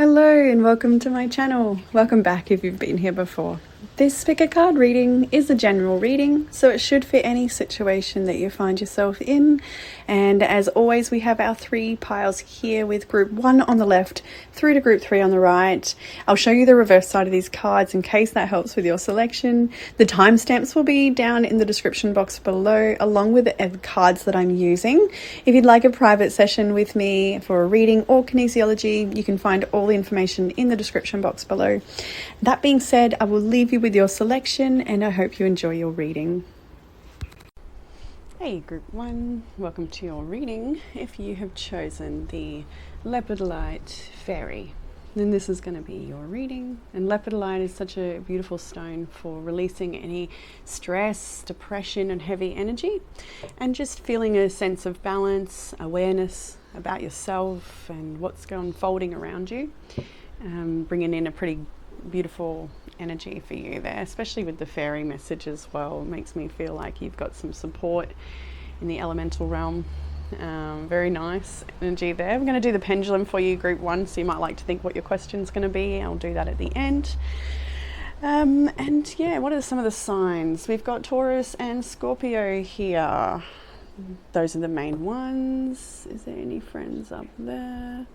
Hello and welcome to my channel. Welcome back if you've been here before. This pick a card reading is a general reading, so it should fit any situation that you find yourself in. And as always, we have our three piles here with group 1 on the left through to group 3 on the right. I'll show you the reverse side of these cards in case that helps with your selection. The timestamps will be down in the description box below, along with the cards that I'm using. If you'd like a private session with me for a reading or kinesiology, you can find all the information in the description box below. That being said, I will leave you with your selection and I hope you enjoy your reading. Hey group 1, welcome to your reading. If you have chosen the lepidolite fairy, then this is going to be your reading. And lepidolite is such a beautiful stone for releasing any stress, depression and heavy energy, and just feeling a sense of balance, awareness about yourself and what's unfolding around you. Bringing in a pretty beautiful energy for you there, especially with the fairy message as well. It makes me feel like you've got some support in the elemental realm. Very nice energy there. We're going to do the pendulum for you, group 1, so you might like to think what your question's going to be. I'll do that at the end. And yeah, what are some of the signs? We've got Taurus and Scorpio here. Those are the main ones. Is there any friends up there?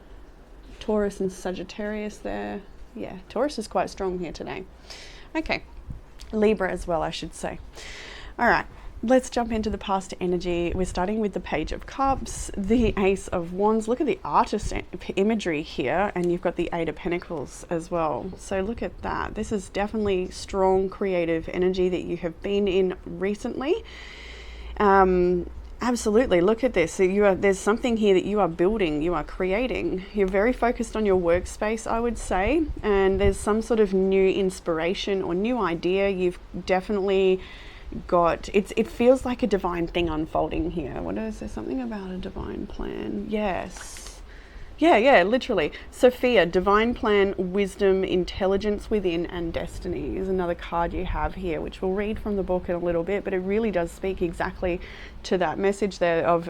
Taurus and Sagittarius there. Yeah, Taurus is quite strong here today. Okay, Libra as well, I should say. All right, let's jump into the past energy. We're starting with the Page of Cups, the Ace of Wands. Look at the artist imagery here, and you've got the Eight of Pentacles as well. So look at that. This is definitely strong creative energy that you have been in recently. Absolutely, look at this. So there's something here that you are building, you are creating. You're very focused on your workspace, I would say, and there's some sort of new inspiration or new idea. You've definitely got, it feels like a divine thing unfolding here. What is there, something about a divine plan? Yes. Yeah, literally. Sophia, divine plan, wisdom, intelligence within, and destiny is another card you have here, which we'll read from the book in a little bit, but it really does speak exactly to that message there of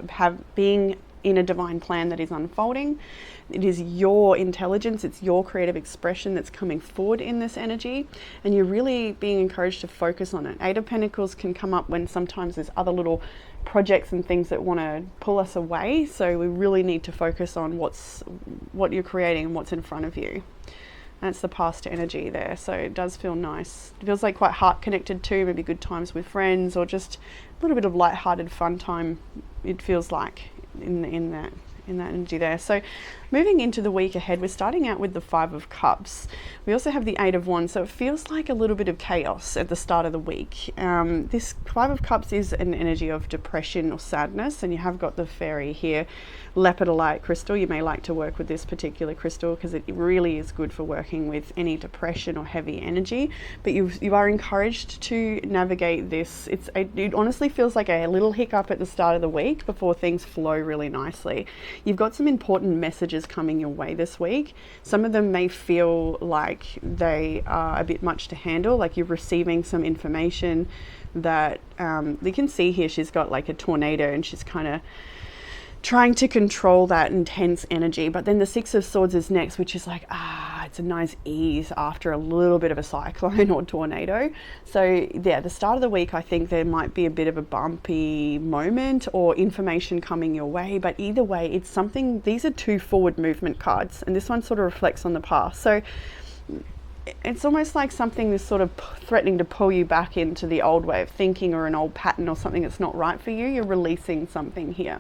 being in a divine plan that is unfolding. It is your intelligence, it's your creative expression that's coming forward in this energy, and you're really being encouraged to focus on it. Eight of Pentacles can come up when sometimes there's other little projects and things that want to pull us away, so we really need to focus on what you're creating and what's in front of you. That's the past energy there, so it does feel nice. It feels like quite heart connected too, maybe good times with friends or just a little bit of light-hearted fun time, it feels like in that energy there. So moving into the week ahead, we're starting out with the Five of Cups. We also have the Eight of Wands, so it feels like a little bit of chaos at the start of the week. This Five of Cups is an energy of depression or sadness, and you have got the fairy here, lepidolite crystal. You may like to work with this particular crystal because it really is good for working with any depression or heavy energy, but you are encouraged to navigate this. It honestly feels like a little hiccup at the start of the week before things flow really nicely. You've got some important messages coming your way this week. Some of them may feel like they are a bit much to handle, like you're receiving some information that you can see here. She's got like a tornado and she's kind of trying to control that intense energy, but then the Six of Swords is next, which is like, it's a nice ease after a little bit of a cyclone or tornado. So yeah, the start of the week, I think there might be a bit of a bumpy moment or information coming your way, but either way, it's something. These are two forward movement cards, and this one sort of reflects on the past. So it's almost like something is sort of threatening to pull you back into the old way of thinking or an old pattern or something that's not right for you. You're releasing something here.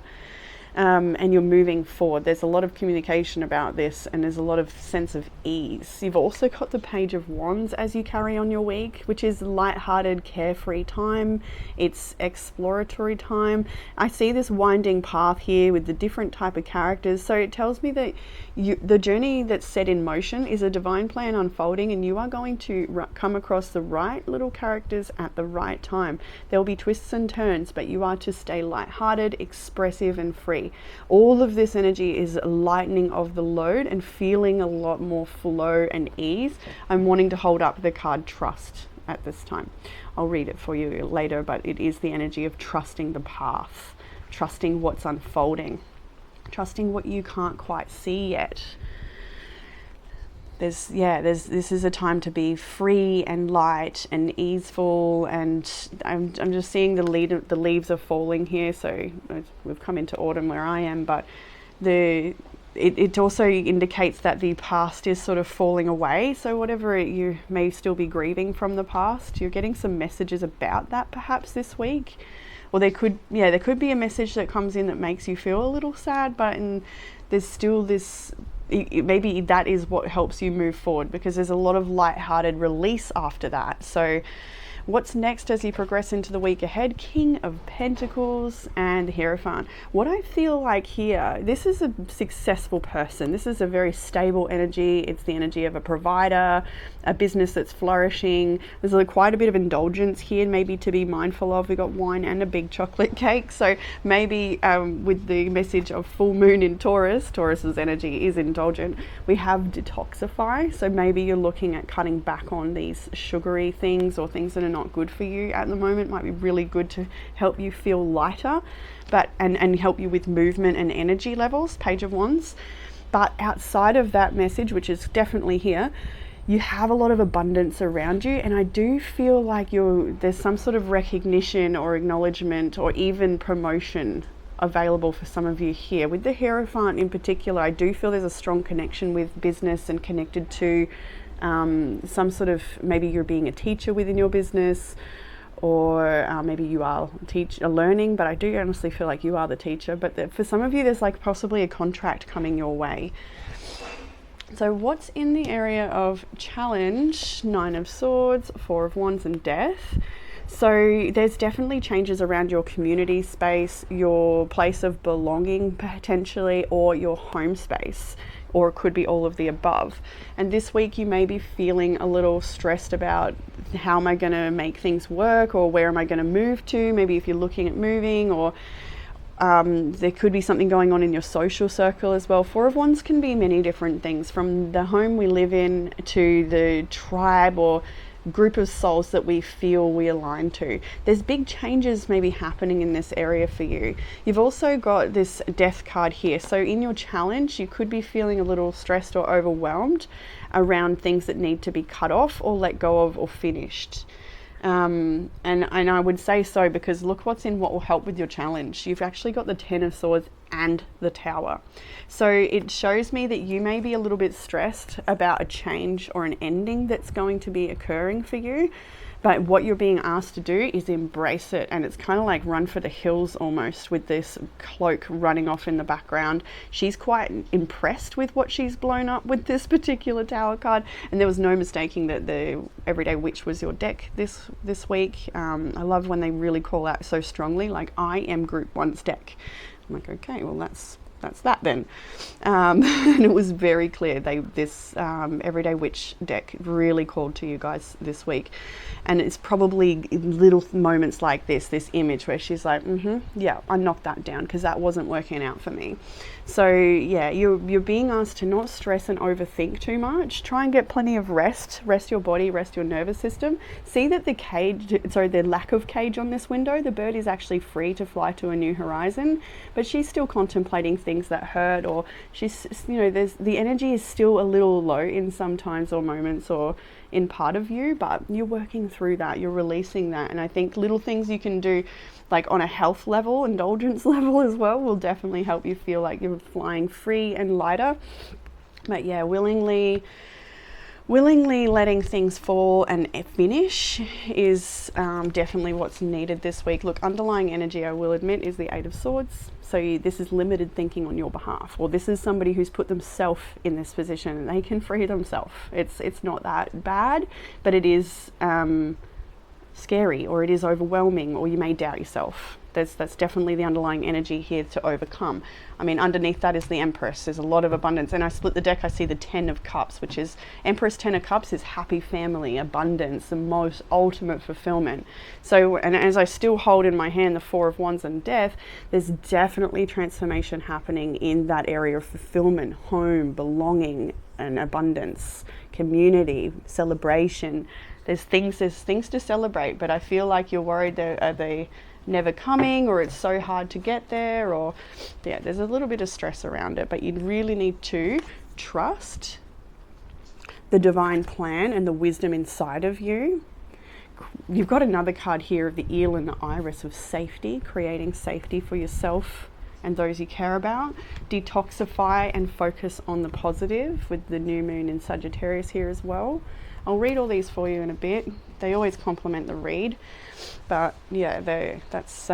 And you're moving forward. There's a lot of communication about this, and there's a lot of sense of ease. You've also got the Page of Wands as you carry on your week, which is light-hearted, carefree time. It's exploratory time. I see this winding path here with the different type of characters, so it tells me that the journey that's set in motion is a divine plan unfolding, and you are going to come across the right little characters at the right time. There will be twists and turns, but you are to stay light-hearted, expressive, and free. All of this energy is lightening of the load and feeling a lot more flow and ease. I'm wanting to hold up the card Trust at this time. I'll read it for you later, but it is the energy of trusting the path, trusting what's unfolding, trusting what you can't quite see yet. this is a time to be free and light and easeful, and I'm just seeing the leaves are falling here, so we've come into autumn where I am, but it also indicates that the past is sort of falling away. So whatever you may still be grieving from the past, you're getting some messages about that perhaps this week. Or there could be a message that comes in that makes you feel a little sad, but there's still this, maybe that is what helps you move forward, because there's a lot of light-hearted release after that. So what's next as you progress into the week ahead? King of Pentacles and Hierophant. What I feel like here, this is a successful person. This is a very stable energy. It's the energy of a provider, a business that's flourishing. There's quite a bit of indulgence here, maybe to be mindful of. We've got wine and a big chocolate cake. So maybe with the message of full moon in Taurus, Taurus's energy is indulgent. We have detoxify. So maybe you're looking at cutting back on these sugary things or things that are not good for you at the moment. Might be really good to help you feel lighter, but and help you with movement and energy levels. Page of Wands. But outside of that message, which is definitely here, you have a lot of abundance around you, and I do feel like there's some sort of recognition or acknowledgement or even promotion available for some of you here. With the Hierophant in particular, I do feel there's a strong connection with business and connected to some sort of, maybe you're being a teacher within your business, or maybe you are learning, but I do honestly feel like you are the teacher. But for some of you, there's like possibly a contract coming your way. So what's in the area of challenge? Nine of Swords, Four of Wands and Death. So there's definitely changes around your community space, your place of belonging potentially, or your home space, or it could be all of the above. And this week you may be feeling a little stressed about how am I going to make things work, or where am I going to move to? Maybe if you're looking at moving, or there could be something going on in your social circle as well. Four of Wands can be many different things, from the home we live in to the tribe or group of souls that we feel we align to. There's big changes maybe happening in this area for you. You've also got this Death card here. So in your challenge, you could be feeling a little stressed or overwhelmed around things that need to be cut off or let go of or finished. And I would say so because look what's in what will help with your challenge. You've actually got the Ten of Swords and the Tower. So it shows me that you may be a little bit stressed about a change or an ending that's going to be occurring for you. But what you're being asked to do is embrace it. And it's kind of like run for the hills almost, with this cloak running off in the background. She's quite impressed with what she's blown up with this particular Tower card. And there was no mistaking that the Everyday Witch was your deck this week. I love when they really call out so strongly, like, I am Group 1's deck. I'm like, okay, well that's that then. And it was very clear this Everyday Witch deck really called to you guys this week. And it's probably little moments like this image where she's like, yeah, I knocked that down because that wasn't working out for me. So yeah, you're being asked to not stress and overthink too much. Try and get plenty of rest your body, rest your nervous system. See that the lack of cage on this window, the bird is actually free to fly to a new horizon, but she's still contemplating things that hurt, or she's, the energy is still a little low in some times or moments or in part of you, but you're working through that, you're releasing that. And I think little things you can do, like on a health level, indulgence level as well, will definitely help you feel like you're flying free and lighter. But yeah, willingly letting things fall and finish is definitely what's needed this week. Look, underlying energy, I will admit, is the Eight of Swords. So this is limited thinking on your behalf, or this is somebody who's put themselves in this position and they can free themselves. It's not that bad, but it is scary, or it is overwhelming, or you may doubt yourself. That's definitely the underlying energy here to overcome. I mean, underneath that is the Empress. There's a lot of abundance. And I split the deck, I see the Ten of Cups, which is Empress. Ten of Cups is happy family, abundance, the most ultimate fulfillment. So, and as I still hold in my hand the Four of Wands and Death, there's definitely transformation happening in that area of fulfillment, home, belonging, and abundance, community, celebration. There's things to celebrate, but I feel like you're worried that are they never coming, or it's so hard to get there, or there's a little bit of stress around it. But you really need to trust the divine plan and the wisdom inside of you. You've got another card here of the eel and the iris of safety, creating safety for yourself and those you care about. Detoxify and focus on the positive with the new moon in Sagittarius here as well. I'll read all these for you in a bit. They always complement the read, but yeah, that's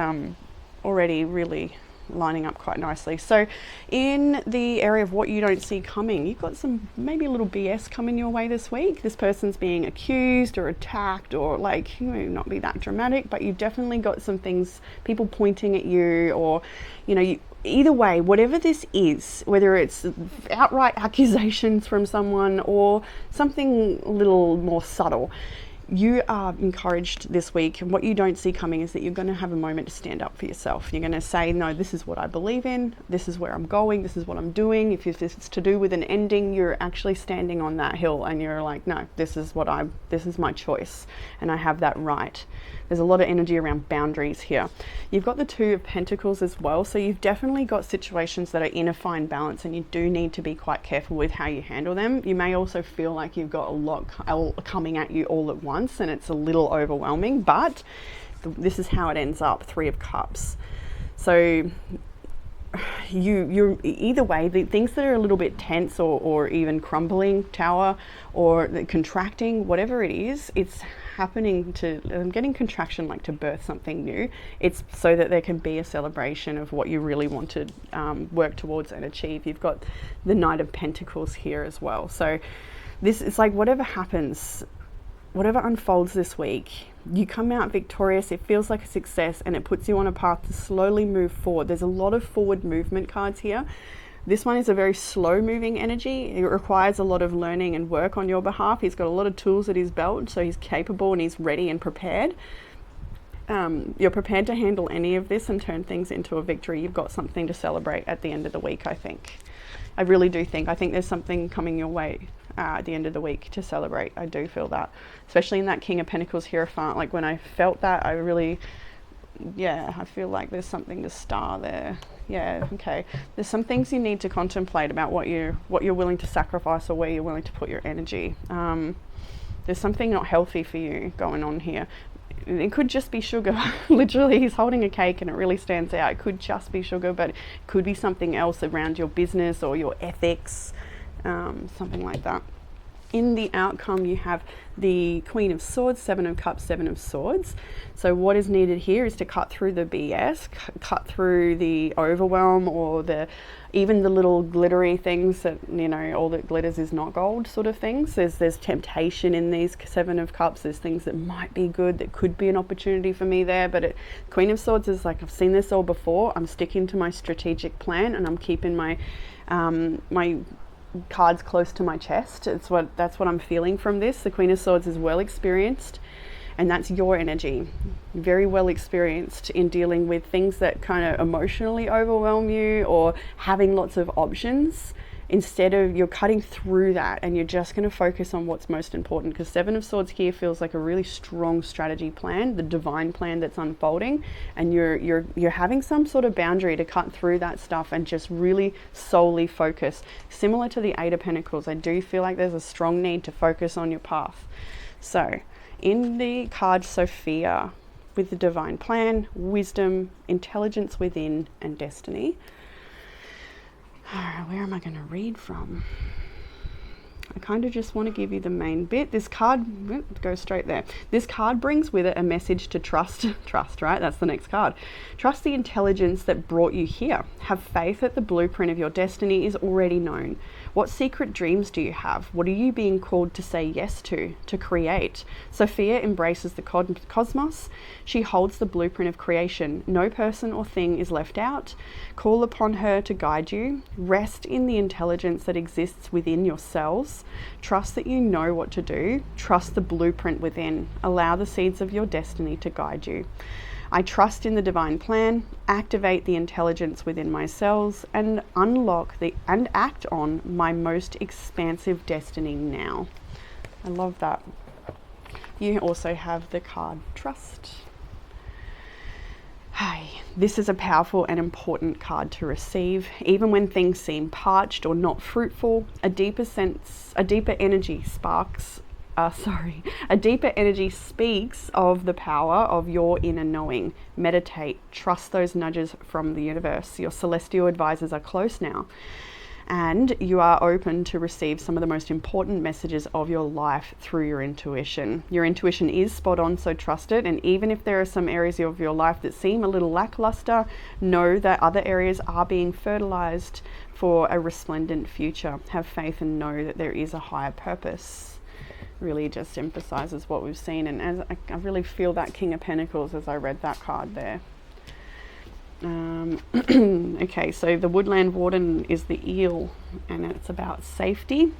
already really lining up quite nicely. So in the area of what you don't see coming, you've got some maybe a little BS coming your way this week. This person's being accused or attacked, or like, you know, not be that dramatic, but you've definitely got some things, people pointing at you, or you know, either way, whatever this is, whether it's outright accusations from someone or something a little more subtle, you are encouraged this week, and what you don't see coming is that you're going to have a moment to stand up for yourself. You're going to say, no, this is what I believe in, this is where I'm going, this is what I'm doing. If it's to do with an ending, you're actually standing on that hill and you're like, no, this is my choice and I have that right. There's a lot of energy around boundaries here. You've got the Two of Pentacles as well, so you've definitely got situations that are in a fine balance, and you do need to be quite careful with how you handle them. You may also feel like you've got a lot coming at you all at once and it's a little overwhelming, but this is how it ends up. Three of Cups. So you're either way, the things that are a little bit tense or even crumbling, tower, or contracting, whatever it is, it's happening to, I'm getting contraction, like to birth something new. It's so that there can be a celebration of what you really want to work towards and achieve. You've got the Knight of Pentacles here as well. So this is like, whatever happens, whatever unfolds this week, you come out victorious. It feels like a success and it puts you on a path to slowly move forward. There's a lot of forward movement cards here. This one is a very slow moving energy. It requires a lot of learning and work on your behalf. He's got a lot of tools at his belt, so he's capable and he's ready and prepared. You're prepared to handle any of this and turn things into a victory. You've got something to celebrate at the end of the week, I think. I really do think. I think there's something coming your way at the end of the week to celebrate. I do feel that, especially in that King of Pentacles Hierophant. Like when I felt that, I really, yeah, I feel like there's something to star there. Yeah, okay. There's some things you need to contemplate about what you're willing to sacrifice or where you're willing to put your energy. There's something not healthy for you going on here. It could just be sugar. Literally, he's holding a cake and it really stands out. It could just be sugar, but it could be something else around your business or your ethics, something like that. In the outcome, you have the Queen of Swords, Seven of Cups, Seven of Swords. So what is needed here is to cut through the BS, cut through the overwhelm, or even the little glittery things that, you know, all that glitters is not gold sort of things. There's temptation in these Seven of Cups. There's things that might be good, that could be an opportunity for me there. But Queen of Swords is like, I've seen this all before. I'm sticking to my strategic plan and I'm keeping my my cards close to my chest. That's what I'm feeling from this. The Queen of Swords is well experienced, and that's your energy. Very well experienced in dealing with things that kind of emotionally overwhelm you or having lots of options. Instead of, you're cutting through that and you're just going to focus on what's most important, because Seven of Swords here feels like a really strong strategy plan, the divine plan that's unfolding, and you're having some sort of boundary to cut through that stuff and just really solely focus. Similar to the Eight of Pentacles, I do feel like there's a strong need to focus on your path. So in the card Sophia, with the divine plan, wisdom, intelligence within, and destiny. Alright, where am I going to read from? I kind of just want to give you the main bit. This card, go straight there. This card brings with it a message to trust. Trust, right? That's the next card. Trust the intelligence that brought you here. Have faith that the blueprint of your destiny is already known. What secret dreams do you have? What are you being called to say yes to create? Sophia embraces the cosmos. She holds the blueprint of creation. No person or thing is left out. Call upon her to guide you. Rest in the intelligence that exists within yourselves. Trust that you know what to do. Trust the blueprint within. Allow the seeds of your destiny to guide you. I trust in the divine plan, activate the intelligence within my cells, and unlock and act on my most expansive destiny now. I love that. You also have the card Trust. Hey, this is a powerful and important card to receive. Even when things seem parched or not fruitful, a deeper energy speaks of the power of your inner knowing. Meditate, trust those nudges from the universe. Your celestial advisors are close now, and you are open to receive some of the most important messages of your life through your intuition. Your intuition is spot on, so trust it. And even if there are some areas of your life that seem a little lackluster, know that other areas are being fertilized for a resplendent future. Have faith and know that there is a higher purpose. Really just emphasizes what we've seen. And as I really feel that King of Pentacles as I read that card there. Okay, so the Woodland Warden is the eel, and it's about safety.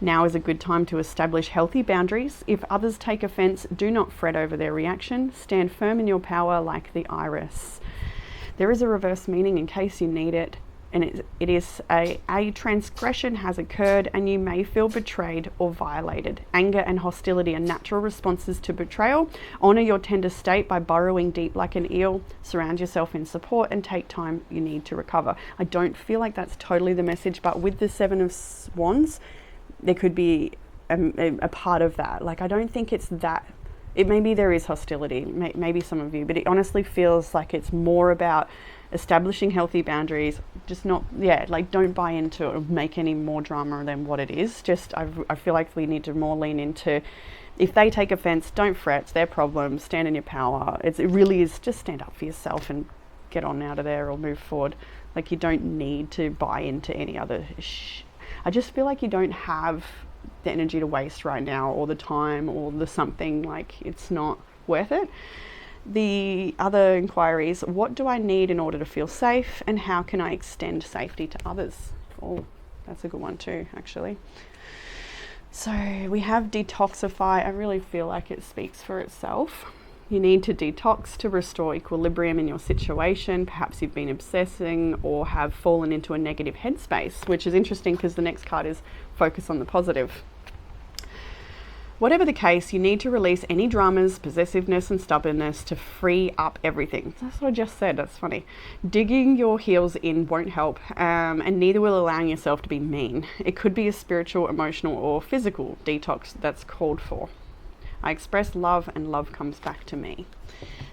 Now is a good time to establish healthy boundaries. If others take offense, do not fret over their reaction. Stand firm in your power like the Iris. There is a reverse meaning in case you need it, and it is a transgression has occurred and you may feel betrayed or violated. Anger and hostility are natural responses to betrayal. Honor your tender state by burrowing deep like an eel. Surround yourself in support and take time you need to recover. I don't feel like that's totally the message, but with the Seven of Wands, there could be a part of that. Like, I don't think it's that. Maybe there is hostility, maybe some of you, but it honestly feels like it's more about establishing healthy boundaries. Just not, like, don't buy into it or make any more drama than what it is. Just, I feel like we need to more lean into, if they take offense, don't fret, it's their problem, stand in your power. It really is just stand up for yourself and get on out of there or move forward. Like, you don't need to buy into any other I just feel like you don't have the energy to waste right now, or the time, or the something. Like, it's not worth it. The other inquiries: what do I need in order to feel safe, and how can I extend safety to others? Oh, that's a good one too, actually. So we have detoxify. I really feel like it speaks for itself. You need to detox to restore equilibrium in your situation. Perhaps you've been obsessing or have fallen into a negative headspace, which is interesting because the next card is focus on the positive. Whatever the case, you need to release any dramas, possessiveness and stubbornness to free up everything. That's what I just said. That's funny. Digging your heels in won't help, and neither will allowing yourself to be mean. It could be a spiritual, emotional or physical detox that's called for. I express love and love comes back to me.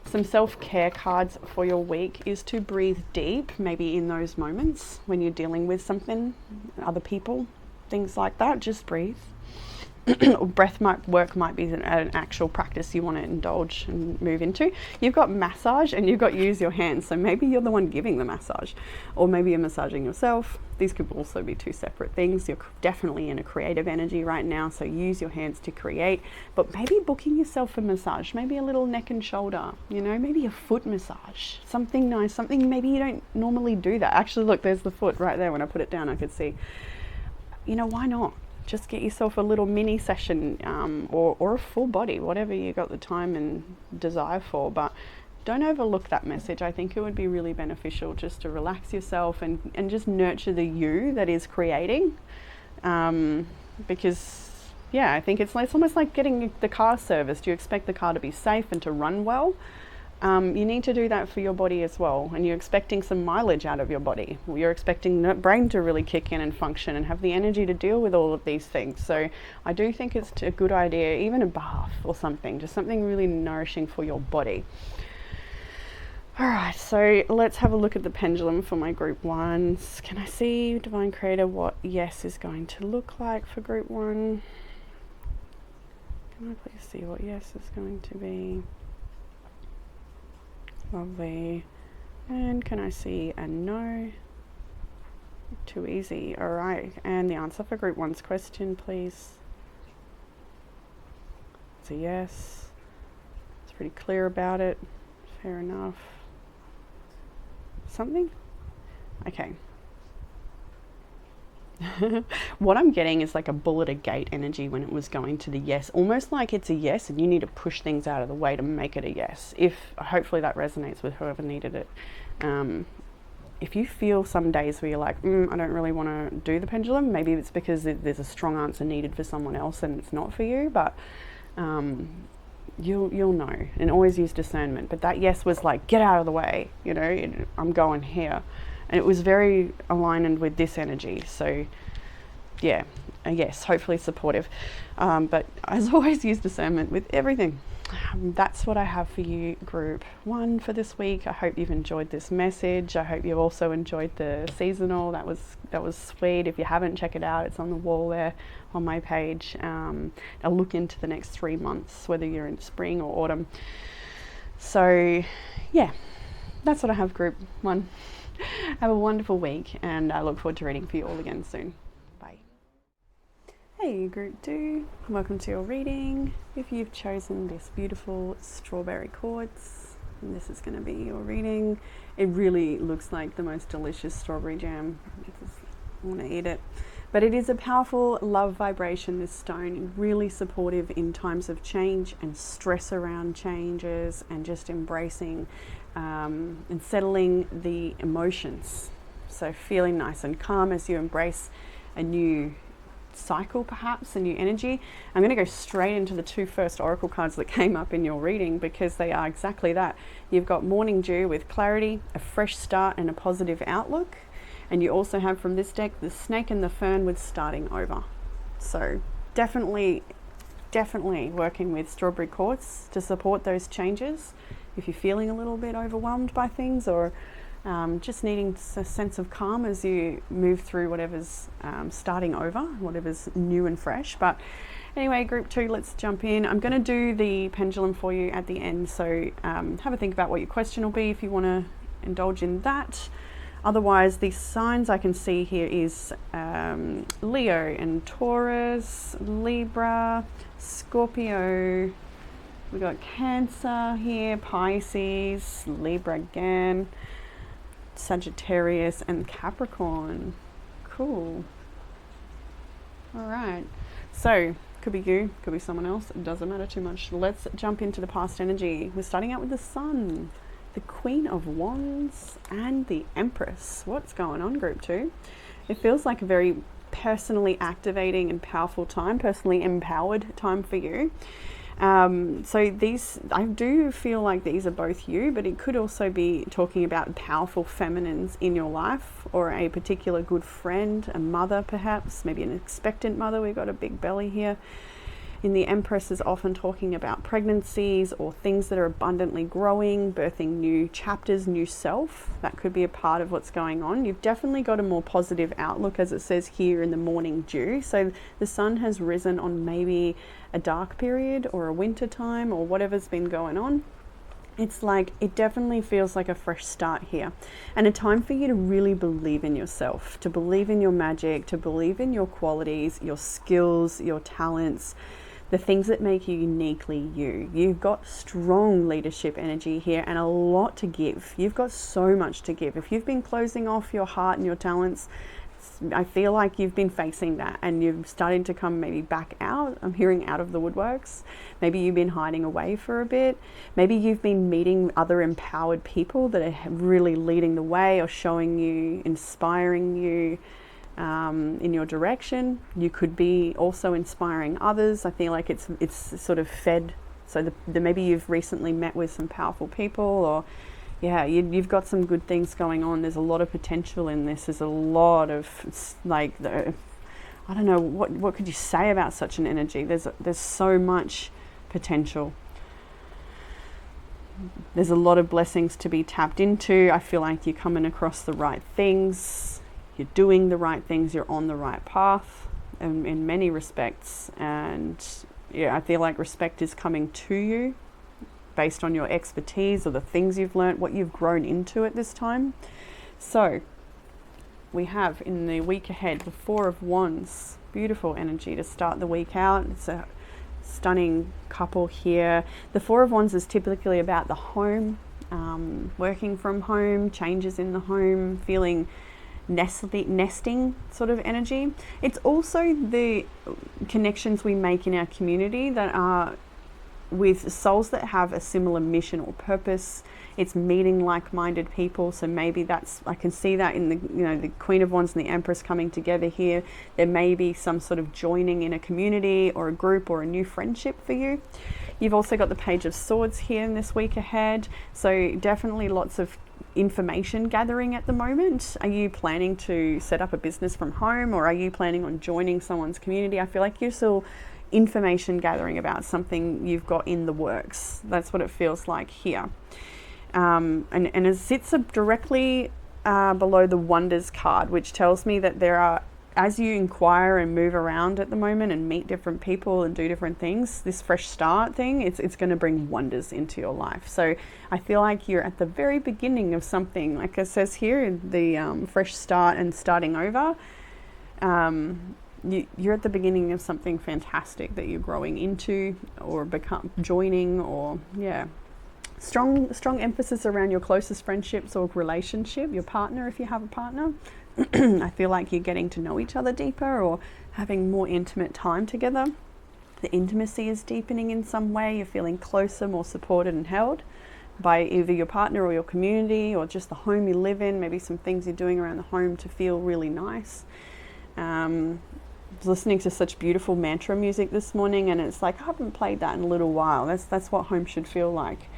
Some self-care cards for your week is to breathe deep, maybe in those moments when you're dealing with something, other people, things like that. Just breathe. Breath might be an actual practice you want to indulge and move into. You've got massage and you've got use your hands, so maybe you're the one giving the massage, or maybe you're massaging yourself. These could also be two separate things. You're definitely in a creative energy right now, so use your hands to create, but maybe booking yourself a massage, maybe a little neck and shoulder, maybe a foot massage, something nice, something maybe you don't normally do that. Actually, look, there's the foot right there. When I put it down, I could see, why not? Just get yourself a little mini session, or a full body, whatever you got the time and desire for. But don't overlook that message. I think it would be really beneficial just to relax yourself and just nurture the you that is creating. Because, I think it's almost like getting the car serviced. You expect the car to be safe and to run well. You need to do that for your body as well, and you're expecting some mileage out of your body. You're expecting the brain to really kick in and function and have the energy to deal with all of these things. So I do think it's a good idea, even a bath or something, just something really nourishing for your body. All right, so let's have a look at the pendulum for my group ones. Can I see, Divine Creator, what yes is going to look like for group one? Can I please see what yes is going to be? Lovely. And can I see a no? Too easy. All right. And the answer for group one's question, please. It's a yes. It's pretty clear about it. Fair enough. Something? Okay. What I'm getting is like a bull at a gate energy when it was going to the yes, almost like it's a yes and you need to push things out of the way to make it a yes. Hopefully that resonates with whoever needed it. If you feel some days where you're like, I don't really want to do the pendulum, maybe it's because there's a strong answer needed for someone else and it's not for you. But you'll know, and always use discernment. But that yes was like, get out of the way, you know, I'm going here. And it was very aligned with this energy. So yeah, yes, hopefully supportive. But as always, use discernment with everything. That's what I have for you, group 1 for this week. I hope you've enjoyed this message. I hope you've also enjoyed the seasonal. That was sweet. If you haven't, check it out. It's on the wall there on my page. I'll look into the next 3 months, whether you're in spring or autumn. So yeah, that's what I have, group 1. Have a wonderful week, and I look forward to reading for you all again soon. Bye. Hey group 2, welcome to your reading. If you've chosen this beautiful strawberry quartz, and this is going to be your reading. It really looks like the most delicious strawberry jam. I want to eat it. But it is a powerful love vibration, this stone, really supportive in times of change and stress around changes, and just embracing and settling the emotions. So feeling nice and calm as you embrace a new cycle, perhaps a new energy. I'm going to go straight into the 2 first oracle cards that came up in your reading, because they are exactly that. You've got Morning Dew with clarity, a fresh start and a positive outlook. And you also have from this deck the Snake and the Fern with starting over. So definitely working with strawberry quartz to support those changes. If you're feeling a little bit overwhelmed by things, or just needing a sense of calm as you move through whatever's starting over, whatever's new and fresh. But anyway, group 2, let's jump in. I'm going to do the pendulum for you at the end. So have a think about what your question will be if you want to indulge in that. Otherwise, the signs I can see here is Leo and Taurus, Libra, Scorpio. We got Cancer here, Pisces, Libra again, Sagittarius and Capricorn. Cool. All right. So could be you, could be someone else. It doesn't matter too much. Let's jump into the past energy. We're starting out with the Sun, the Queen of Wands, and the Empress. What's going on, group 2? It feels like a very personally activating and powerful time, personally empowered time for you. So these, I do feel like these are both you, but it could also be talking about powerful feminines in your life, or a particular good friend, a mother perhaps, maybe an expectant mother. We've got a big belly here. In the Empress is often talking about pregnancies or things that are abundantly growing, birthing new chapters, new self. That could be a part of what's going on. You've definitely got a more positive outlook, as it says here in the Morning Dew. So the sun has risen on maybe a dark period or a winter time or whatever's been going on. It's like, it definitely feels like a fresh start here, and a time for you to really believe in yourself, to believe in your magic, to believe in your qualities, your skills, your talents, the things that make you uniquely you. You've got strong leadership energy here and a lot to give. You've got so much to give. If you've been closing off your heart and your talents, I feel like you've been facing that and you're starting to come maybe back out. I'm hearing out of the woodworks. Maybe you've been hiding away for a bit. Maybe you've been meeting other empowered people that are really leading the way or showing you, inspiring you in your direction. You could be also inspiring others. I feel like it's sort of fed. So maybe you've recently met with some powerful people, or yeah, you've got some good things going on. There's a lot of potential in this. There's a lot of like, I don't know, what could you say about such an energy? There's so much potential. There's a lot of blessings to be tapped into. I feel like you're coming across the right things. You're doing the right things. You're on the right path in many respects. And yeah, I feel like respect is coming to you based on your expertise or the things you've learned, what you've grown into at this time. So we have in the week ahead the Four of Wands. Beautiful energy to start the week out. It's a stunning couple here. The Four of Wands is typically about the home, working from home, changes in the home, feeling nesting sort of energy. It's also the connections we make in our community that are with souls that have a similar mission or purpose. It's meeting like-minded people. So maybe that's, I can see that in the Queen of Wands and the Empress coming together here. There may be some sort of joining in a community or a group or a new friendship for you. You've also got the Page of Swords here in this week ahead. So definitely lots of information gathering at the moment. Are you planning to set up a business from home, or are you planning on joining someone's community? I feel like you're still information gathering about something you've got in the works. That's what it feels like here. And it sits directly below the Wonders card, which tells me that there are, as you inquire and move around at the moment and meet different people and do different things, this fresh start thing, it's going to bring wonders into your life. So I feel like you're at the very beginning of something, like it says here, the fresh start and starting over. You're at the beginning of something fantastic that you're growing into or joining, or strong emphasis around your closest friendships or relationship, your partner if you have a partner. I feel like you're getting to know each other deeper or having more intimate time together. The intimacy is deepening in some way. You're feeling closer, more supported and held by either your partner or your community or just the home you live in. Maybe some things you're doing around the home to feel really nice. Listening to such beautiful mantra music this morning, and it's like I haven't played that in a little while. That's what home should feel like.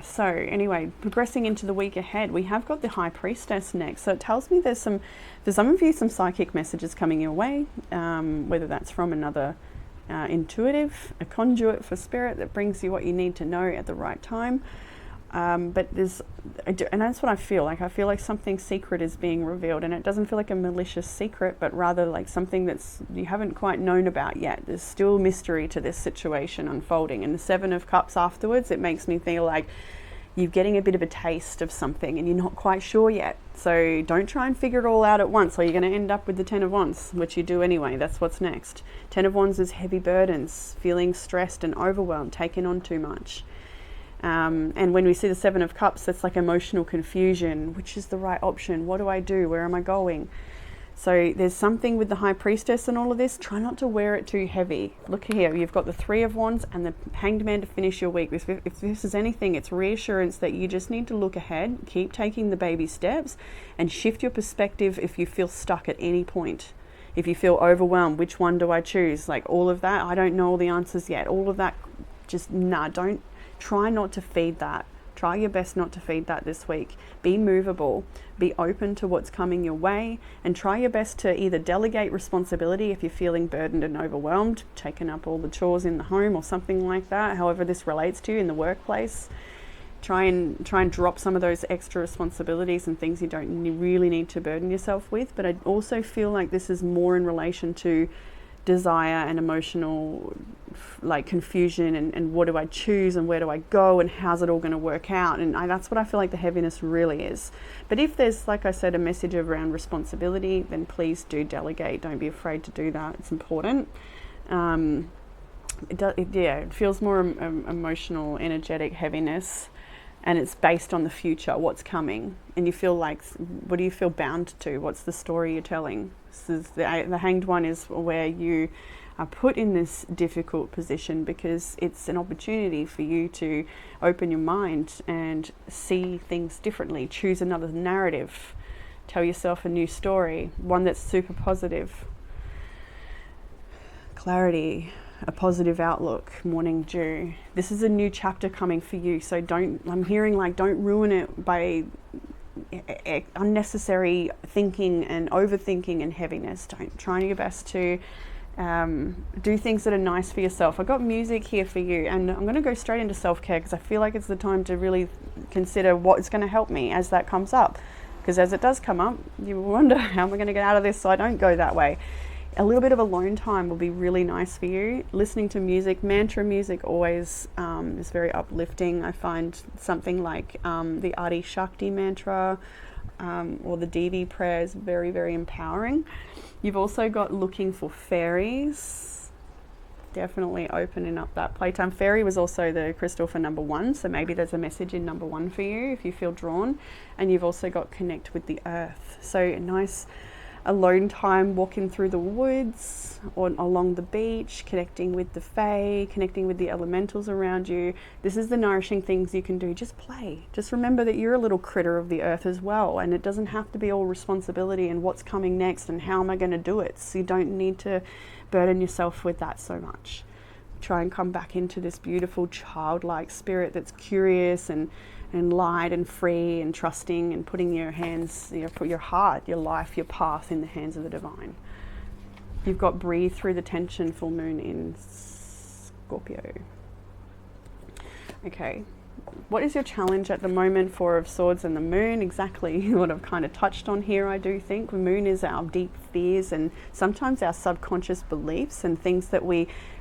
So anyway, progressing into the week ahead, we have got the High Priestess next. So it tells me for some of you, some psychic messages coming your way, whether that's from another intuitive, a conduit for spirit that brings you what you need to know at the right time. But and that's what I feel like. I feel like something secret is being revealed, and it doesn't feel like a malicious secret, but rather like something that's you haven't quite known about yet. There's still mystery to this situation unfolding. And the Seven of Cups afterwards, it makes me feel like you're getting a bit of a taste of something and you're not quite sure yet. So don't try and figure it all out at once, or you're going to end up with the Ten of Wands, which you do anyway. That's what's next. Ten of Wands is heavy burdens, feeling stressed and overwhelmed, taking on too much. And when we see the Seven of Cups, that's like emotional confusion. Which is the right option? What do I do? Where am I going? So there's something with the High Priestess and all of this. Try not to wear it too heavy. Look here, you've got the Three of Wands and the Hanged Man to finish your week. If this is anything, it's reassurance that you just need to look ahead, keep taking the baby steps, and shift your perspective if you feel stuck at any point. If you feel overwhelmed, which one do I choose? Like all of that, I don't know all the answers yet. All of that, just don't. Try not to feed that. Try your best not to feed that this week. Be movable. Be open to what's coming your way, and try your best to either delegate responsibility if you're feeling burdened and overwhelmed, taking up all the chores in the home or something like that, however this relates to you in the workplace. Try and drop some of those extra responsibilities and things you don't really need to burden yourself with. But I also feel like this is more in relation to desire and emotional like confusion and what do I choose and where do I go and how's it all going to work out, and that's what I feel like the heaviness really is. But if there's, like I said, a message around responsibility, then please do delegate. Don't be afraid to do that. It's important. It feels more emotional, energetic heaviness, and it's based on the future, what's coming, and you feel like, what do you feel bound to? What's the story you're telling? This is the Hanged One is where you are put in this difficult position because it's an opportunity for you to open your mind and see things differently, choose another narrative, tell yourself a new story, one that's super positive. Clarity, a positive outlook, morning dew. This is a new chapter coming for you, so don't ruin it by unnecessary thinking and overthinking and heaviness. Try your best to do things that are nice for yourself. I've got music here for you, and I'm going to go straight into self-care because I feel like it's the time to really consider what is going to help me as that comes up, because as it does come up, you wonder, how am I going to get out of this so I don't go that way? A little bit of alone time will be really nice for you. Listening to music, mantra music always is very uplifting. I find something like the Adi Shakti mantra or the Devi prayers very, very empowering. You've also got looking for fairies. Definitely opening up that playtime. Fairy was also the crystal for number 1, so maybe there's a message in number 1 for you if you feel drawn. And you've also got connect with the earth. So a nice alone time walking through the woods or along the beach, connecting with the fae, connecting with the elementals around you. This is the nourishing things you can do. Just play. Just remember that you're a little critter of the earth as well, and it doesn't have to be all responsibility and what's coming next and how am I going to do it. So you don't need to burden yourself with that so much. Try and come back into this beautiful childlike spirit that's curious and light and free and trusting, and putting your hands, put your heart, your life, your path in the hands of the divine. You've got breathe through the tension, full moon in Scorpio. Okay, what is your challenge at the moment? Four of Swords and the moon, exactly what I've kind of touched on here. I do think the moon is our deep fears and sometimes our subconscious beliefs and things that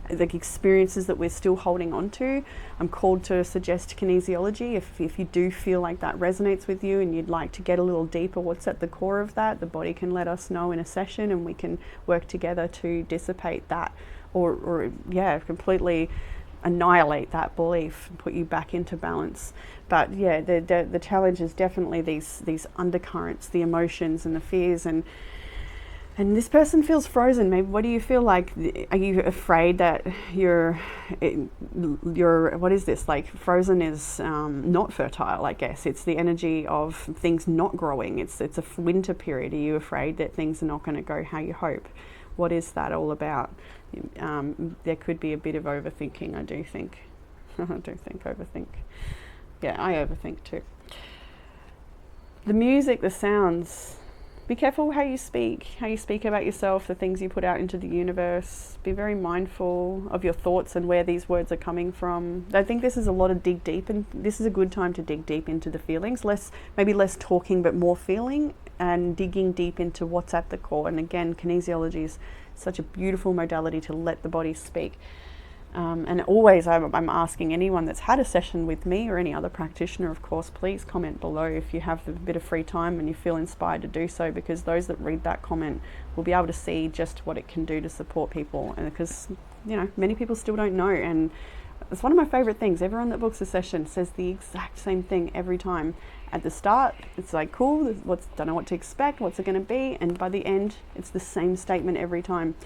the experiences that we're still holding on to. I'm called to suggest kinesiology. If you do feel like that resonates with you and you'd like to get a little deeper what's at the core of that, the body can let us know in a session and we can work together to dissipate that or completely annihilate that belief and put you back into balance. But yeah, the challenge is definitely these undercurrents, the emotions and the fears, and this person feels frozen. Maybe what do you feel like? Are you afraid that you're what is this? Like frozen is not fertile, I guess. It's the energy of things not growing. It's a winter period. Are you afraid that things are not going to go how you hope? What is that all about? There could be a bit of overthinking, I do think. Overthink. Yeah, I overthink too. The music, the sounds. Be careful how you speak about yourself, the things you put out into the universe. Be very mindful of your thoughts and where these words are coming from. I think this is a lot of dig deep, and this is a good time to dig deep into the feelings. Maybe less talking, but more feeling and digging deep into what's at the core. And again, kinesiology is such a beautiful modality to let the body speak. And always I'm asking anyone that's had a session with me or any other practitioner, of course, please comment below if you have a bit of free time and you feel inspired to do so, because those that read that comment will be able to see just what it can do to support people. And because, many people still don't know. And it's one of my favorite things. Everyone that books a session says the exact same thing every time. At the start, it's like, cool, don't know what to expect, what's it going to be? And by the end, it's the same statement every time.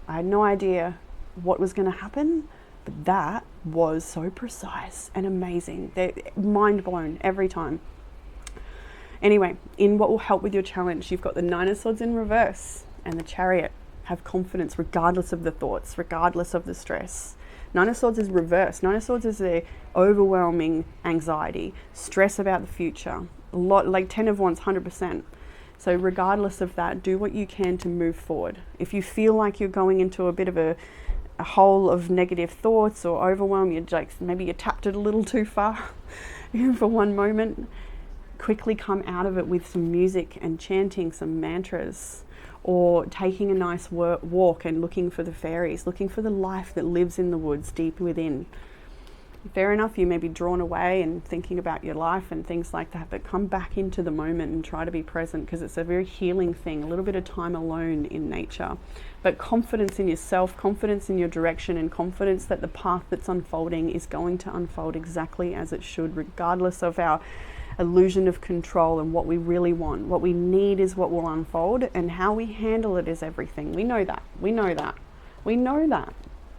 I had no idea what was going to happen, but that was so precise and amazing. They're mind blown every time. Anyway, in what will help with your challenge, you've got the Nine of Swords in reverse and the Chariot. Have confidence regardless of the thoughts, regardless of the stress. Nine of Swords is reverse. Nine of Swords is the overwhelming anxiety, stress about the future. A lot, like 10 of Wands, 100%. So regardless of that, do what you can to move forward. If you feel like you're going into a bit of a hole of negative thoughts or overwhelm, maybe you tapped it a little too far for one moment, quickly come out of it with some music and chanting some mantras, or taking a nice walk and looking for the fairies, looking for the life that lives in the woods deep within. Fair enough, you may be drawn away and thinking about your life and things like that, but come back into the moment and try to be present, because it's a very healing thing, a little bit of time alone in nature. But confidence in yourself, confidence in your direction, and confidence that the path that's unfolding is going to unfold exactly as it should, regardless of our illusion of control and what we really want. What we need is what will unfold, and how we handle it is everything. We know that.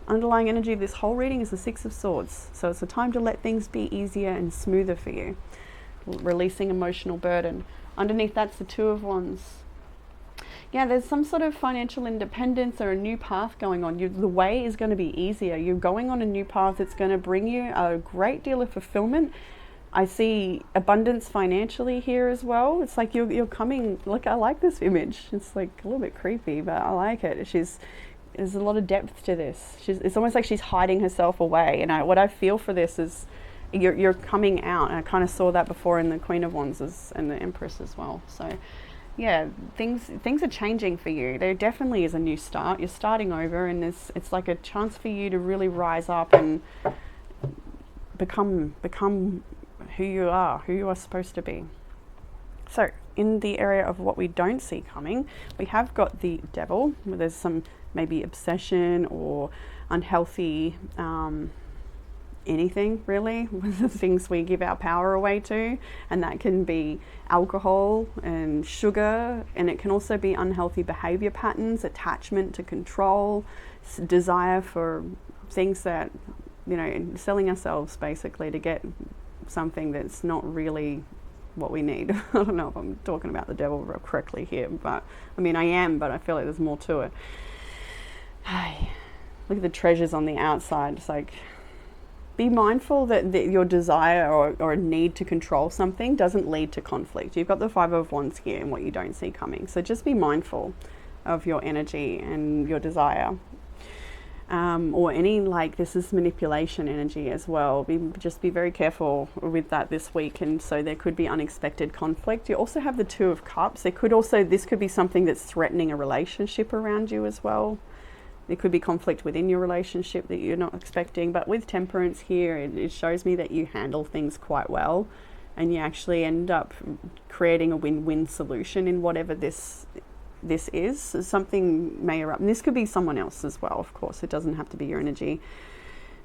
Underlying energy of this whole reading is the Six of Swords. So it's a time to let things be easier and smoother for you. Releasing emotional burden. Underneath that's the Two of Wands. Yeah, there's some sort of financial independence or a new path going on. The way is going to be easier. You're going on a new path. It's going to bring you a great deal of fulfillment. I see abundance financially here as well. It's like you're coming, I like this image. It's like a little bit creepy, but I like it. There's a lot of depth to this. It's almost like she's hiding herself away. And what I feel for this is you're coming out. And I kind of saw that before in the Queen of Wands and the Empress as well. So yeah, things are changing for you. There definitely is a new start. You're starting over, and it's like a chance for you to really rise up and become who you are supposed to be. So in the area of what we don't see coming, we have got the Devil, where there's some maybe obsession or unhealthy anything really, the things we give our power away to, and that can be alcohol and sugar, and it can also be unhealthy behavior patterns, attachment to control, desire for things that, you know, selling ourselves basically to get something that's not really what we need. I don't know if I'm talking about the devil correctly here, but I mean I am, but I feel like there's more to it. Look at the treasures on the outside. It's like, be mindful that your desire or need to control something doesn't lead to conflict. You've got the Five of Wands here and what you don't see coming. So just be mindful of your energy and your desire. Or any, like, this is manipulation energy as well. Just be very careful with that this week. And so there could be unexpected conflict. You also have the Two of Cups. This could be something that's threatening a relationship around you as well. There could be conflict within your relationship that you're not expecting, but with Temperance here, it shows me that you handle things quite well, and you actually end up creating a win-win solution in whatever this is. Something may erupt, and this could be someone else as well, of course. It doesn't have to be your energy.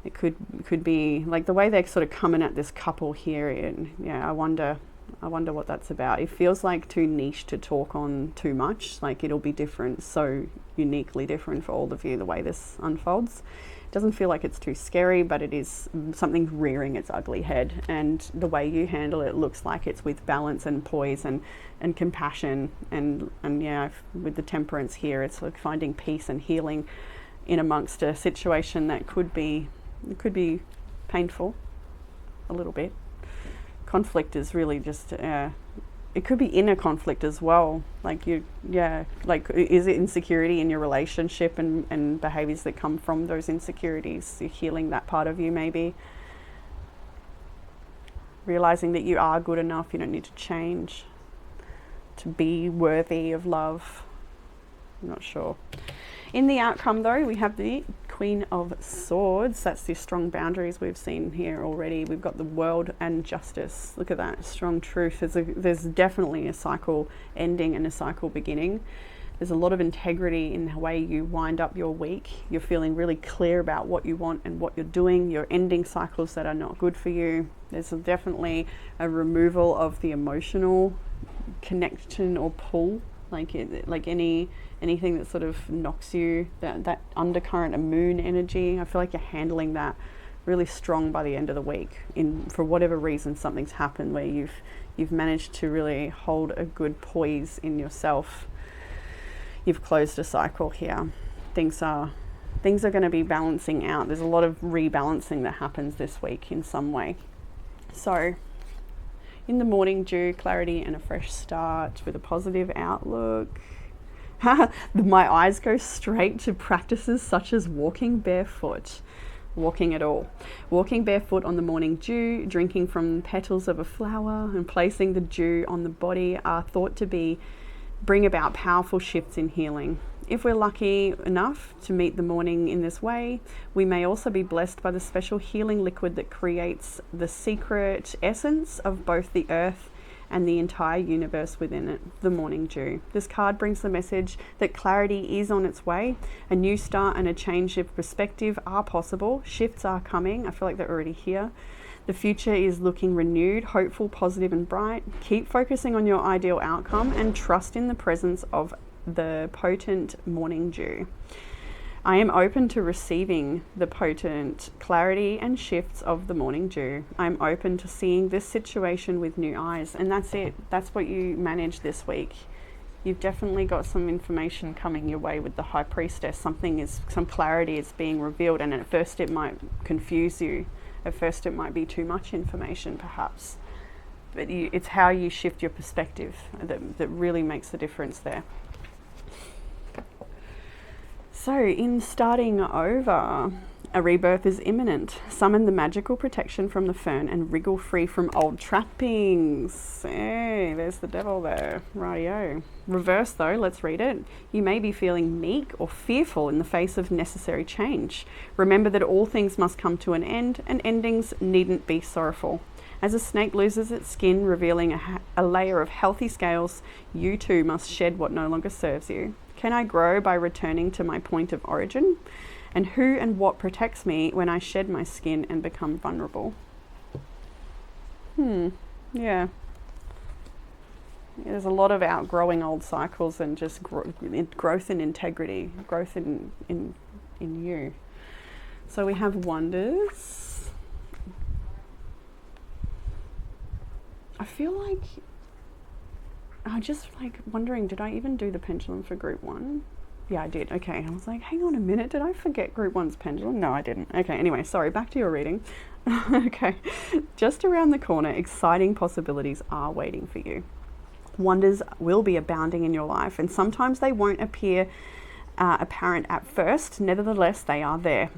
It could be like the way they're sort of coming at this couple here, and yeah, I wonder what that's about. It feels like too niche to talk on too much. Like, it'll be different, so uniquely different for all of you, the way this unfolds. It doesn't feel like it's too scary, but it is something rearing its ugly head, and the way you handle it looks like it's with balance and poise and compassion, and yeah, with the Temperance here, it's like finding peace and healing in amongst a situation that could be painful a little bit. Conflict is really just it could be inner conflict as well, like is it insecurity in your relationship and behaviors that come from those insecurities? You're healing that part of you, maybe realizing that you are good enough, you don't need to change to be worthy of love. I'm not sure. In the outcome though, we have the Queen of Swords. That's the strong boundaries we've seen here already. We've got the World and Justice. Look at that, strong truth. There's definitely a cycle ending and a cycle beginning. There's a lot of integrity in the way you wind up your week. You're feeling really clear about what you want and what you're doing. You're ending cycles that are not good for you. There's definitely a removal of the emotional connection or pull, like anything that sort of knocks you, that undercurrent of moon energy. I feel like you're handling that really strong by the end of the week. For whatever reason, something's happened where you've managed to really hold a good poise in yourself. You've closed a cycle here. Things are going to be balancing out. There's a lot of rebalancing that happens this week in some way. So in the morning dew, clarity and a fresh start with a positive outlook. My eyes go straight to practices such as walking barefoot. Walking at all. Walking barefoot on the morning dew, drinking from petals of a flower, and placing the dew on the body are thought to bring about powerful shifts in healing. If we're lucky enough to meet the morning in this way, we may also be blessed by the special healing liquid that creates the secret essence of both the earth and the entire universe within it, the morning dew. This card brings the message that clarity is on its way. A new start and a change of perspective are possible. Shifts are coming. I feel like they're already here. The future is looking renewed, hopeful, positive and bright. Keep focusing on your ideal outcome and trust in the presence of the potent morning dew. I am open to receiving the potent clarity and shifts of the morning dew. I'm open to seeing this situation with new eyes. And that's it. That's what you manage this week. You've definitely got some information coming your way with the High Priestess. Some clarity is being revealed, and at first it might confuse you. At first it might be too much information perhaps. But it's how you shift your perspective that really makes the difference there. So, in starting over, a rebirth is imminent. Summon the magical protection from the fern and wriggle free from old trappings. Hey, there's the devil there. Rightio. Reverse though, let's read it. You may be feeling meek or fearful in the face of necessary change. Remember that all things must come to an end, and endings needn't be sorrowful. As a snake loses its skin, revealing a layer of healthy scales, you too must shed what no longer serves you. Can I grow by returning to my point of origin? And who and what protects me when I shed my skin and become vulnerable? Yeah. There's a lot of outgrowing old cycles and just growth and integrity, growth in you. So we have wonders. I feel like I'm just like wondering, did I even do the pendulum for group 1? Yeah, I did. Okay, I was like, hang on a minute, did I forget group 1's pendulum? No, I didn't. Okay, anyway, sorry, back to your reading. Okay, just around the corner, exciting possibilities are waiting for you. Wonders will be abounding in your life, and sometimes they won't appear apparent at first. Nevertheless, they are there.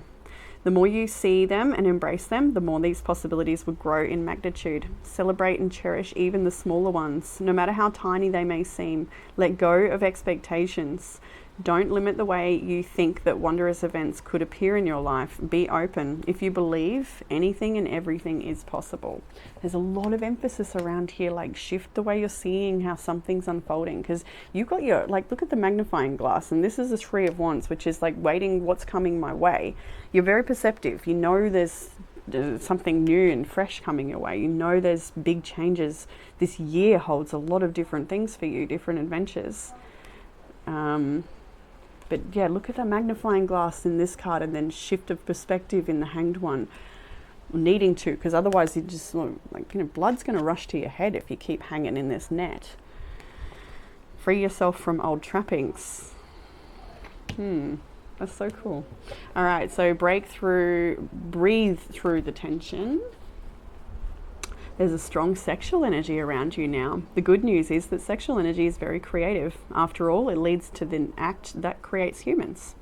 The more you see them and embrace them, the more these possibilities will grow in magnitude. Celebrate and cherish even the smaller ones, no matter how tiny they may seem. Let go of expectations. Don't limit the way you think that wondrous events could appear in your life. Be open. If you believe, anything and everything is possible. There's a lot of emphasis around here, like shift the way you're seeing how something's unfolding, because you've got your, like, look at the magnifying glass, and this is the 3 of Wands, which is like waiting what's coming my way. You're very perceptive. You know there's something new and fresh coming your way. You know there's big changes. This year holds a lot of different things for you, different adventures. But yeah, look at that magnifying glass in this card, and then shift of perspective in the Hanged one. Needing to, because otherwise you just like, you know, blood's going to rush to your head if you keep hanging in this net. Free yourself from old trappings. That's so cool. All right, so break through, breathe through the tension. There's a strong sexual energy around you now. The good news is that sexual energy is very creative. After all, it leads to the act that creates humans.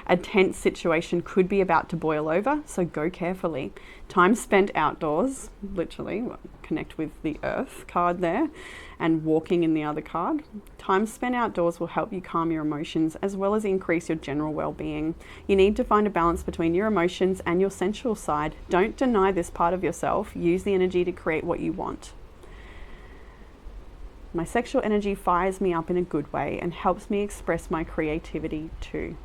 A tense situation could be about to boil over, so go carefully. Time spent outdoors, literally, connect with the Earth card there, and walking in the other card. Time spent outdoors will help you calm your emotions as well as increase your general well-being. You need to find a balance between your emotions and your sensual side. Don't deny this part of yourself. Use the energy to create what you want. My sexual energy fires me up in a good way and helps me express my creativity too.